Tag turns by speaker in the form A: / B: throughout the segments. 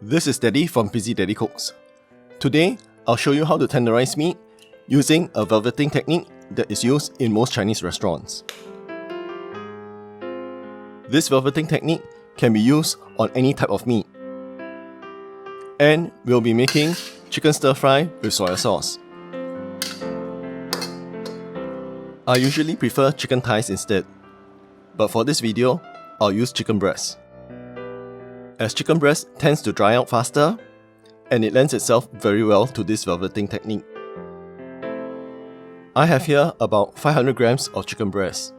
A: This is Daddy from Busy Daddy Cooks. Today, I'll show you how to tenderize meat using a velveting technique that is used in most Chinese restaurants. This velveting technique can be used on any type of meat. And we'll be making chicken stir fry with soy sauce. I usually prefer chicken thighs instead, but for this video, I'll use chicken breast. As chicken breast tends to dry out faster, and it lends itself very well to this velveting technique. I have here about 500 grams of chicken breast.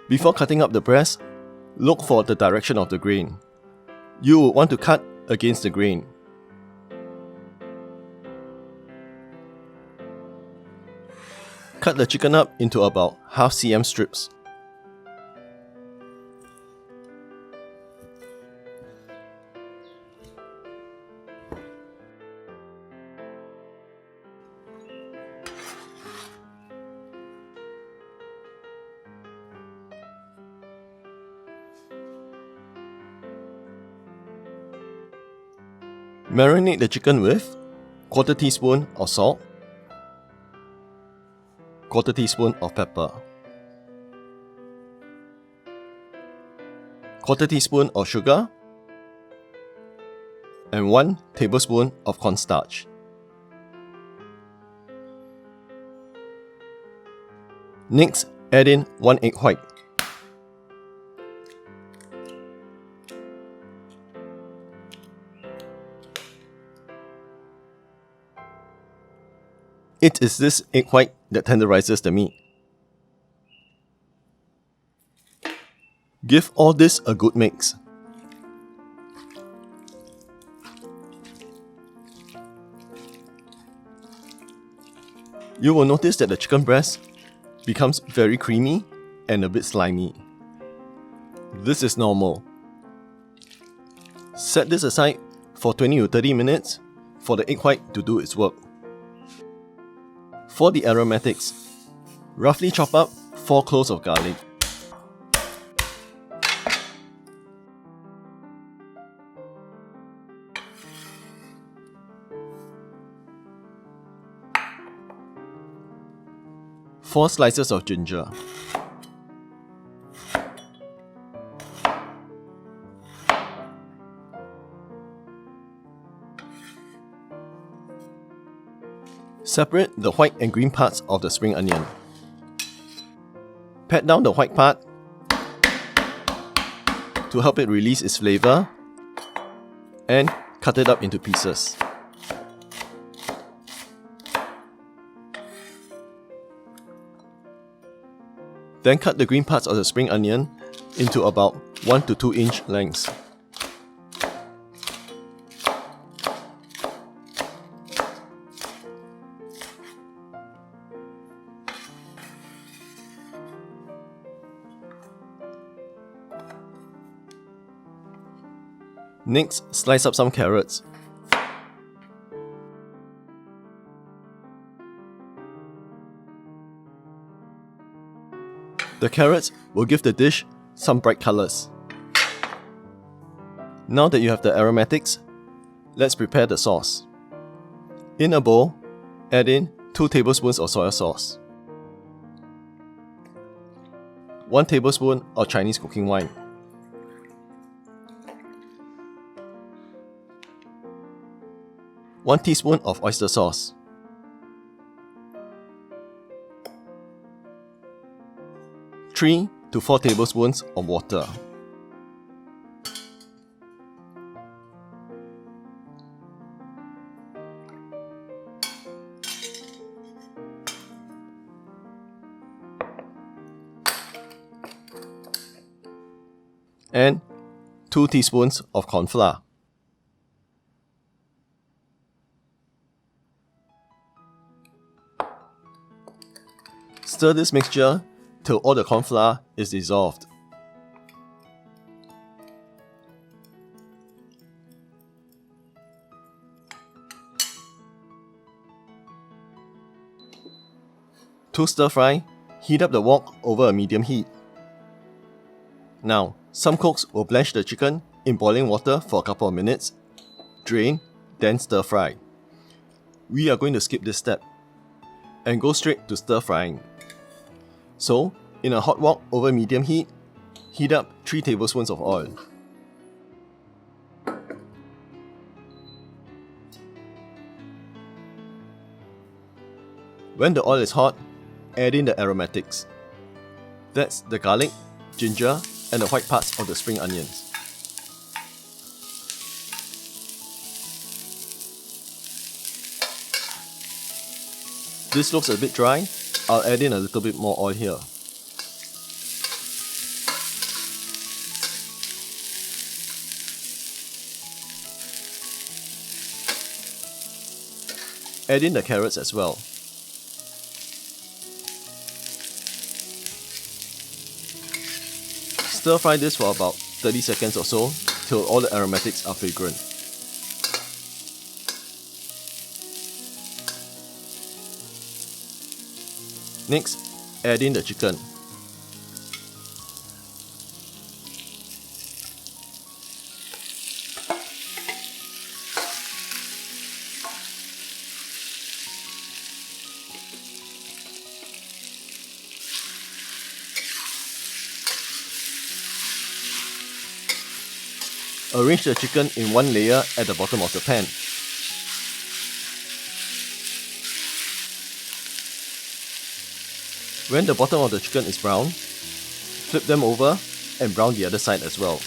A: Before cutting up the breast, look for the direction of the grain. You will want to cut against the grain. Cut the chicken up into about half cm strips. Marinate the chicken with 1/4 teaspoon of salt, 1/4 teaspoon of pepper, 1/4 teaspoon of sugar, and 1 tablespoon of cornstarch. Next, add in 1 egg white. It is this egg white that tenderizes the meat. Give all this a good mix. You will notice that the chicken breast becomes very creamy and a bit slimy. This is normal. Set this aside for 20 to 30 minutes for the egg white to do its work. For the aromatics, roughly chop up 4 cloves of garlic. Four slices of ginger. Separate the white and green parts of the spring onion. Pat down the white part to help it release its flavor and cut it up into pieces. Then cut the green parts of the spring onion into about 1 to 2 inch lengths. Next, slice up some carrots. The carrots will give the dish some bright colors. Now that you have the aromatics, let's prepare the sauce. In a bowl, add in 2 tablespoons of soy sauce, 1 tablespoon of Chinese cooking wine, 1 teaspoon of oyster sauce, 3 to 4 tablespoons of water. And 2 teaspoons of cornflour. Stir this mixture till all the cornflour is dissolved. To stir fry, heat up the wok over a medium heat. Now, some cooks will blanch the chicken in boiling water for a couple of minutes, drain, then stir fry. We are going to skip this step and go straight to stir frying. So, in a hot wok over medium heat, heat up 3 tablespoons of oil. When the oil is hot, add in the aromatics. That's the garlic, ginger, and the white parts of the spring onions. This looks a bit dry. I'll add in a little bit more oil here. Add in the carrots as well. Stir fry this for about 30 seconds or so till all the aromatics are fragrant. Next, add in the chicken. Arrange the chicken in one layer at the bottom of the pan. When the bottom of the chicken is brown, flip them over and brown the other side as well.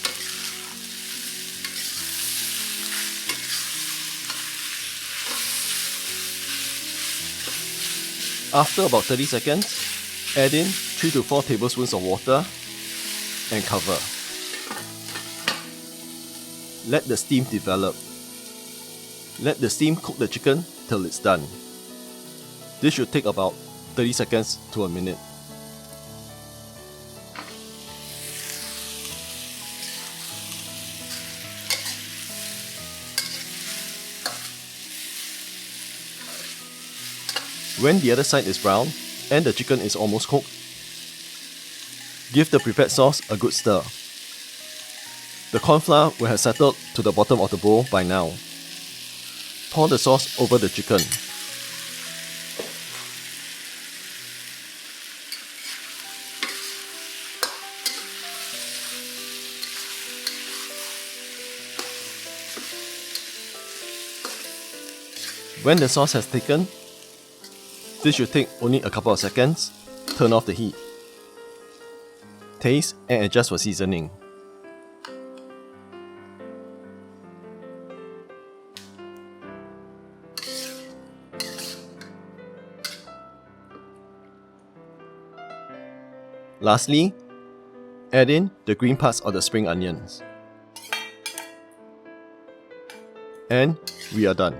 A: After about 30 seconds, add in 3 to 4 tablespoons of water and cover. Let the steam develop. Let the steam cook the chicken till it's done. This should take about 30 seconds to a minute. When the other side is brown and the chicken is almost cooked, give the prepared sauce a good stir. The cornflour will have settled to the bottom of the bowl by now. Pour the sauce over the chicken. When the sauce has thickened, this should take only a couple of seconds. Turn off the heat. Taste and adjust for seasoning. Lastly, add in the green parts of the spring onions. And we are done.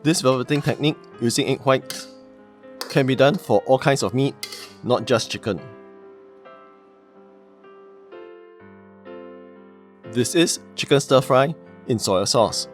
A: This velveting technique using egg whites can be done for all kinds of meat, not just chicken. This is chicken stir fry in soy sauce.